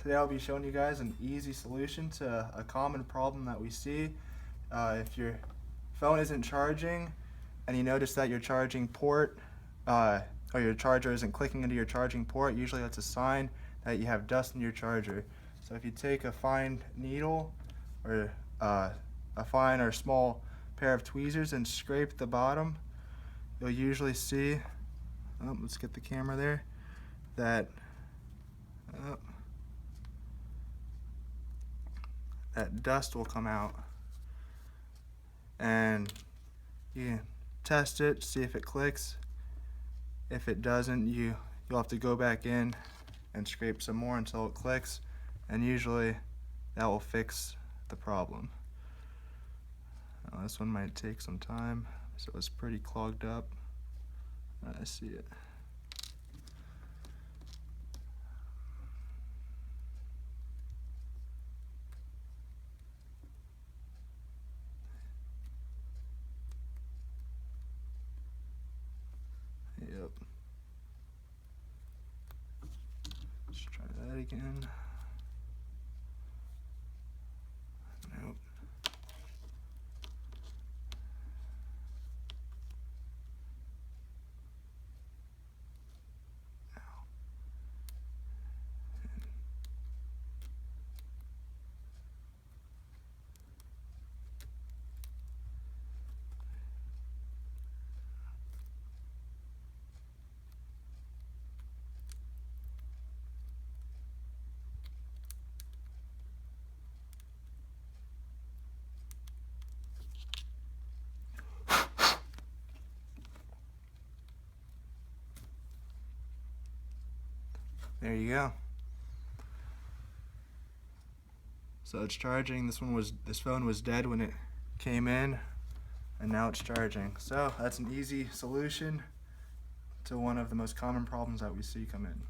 Today I'll be showing you guys an easy solution to a common problem that we see. If your phone isn't charging and you notice that your charging port or your charger isn't clicking into your charging port, usually that's a sign that you have dust in your charger. So if you take a fine needle or a fine or small pair of tweezers and scrape the bottom, you'll usually see, let's get the camera there, that that dust will come out, and you can test it, see if it clicks. If it doesn't, you'll have to go back in and scrape some more until it clicks, and usually that will fix the problem. Now, this one might take some time, so it's pretty clogged up. I see it. Yep. Let's try that again. Nope. There you go. So it's charging. This phone was dead when it came in, and now it's charging. So that's an easy solution to one of the most common problems that we see come in.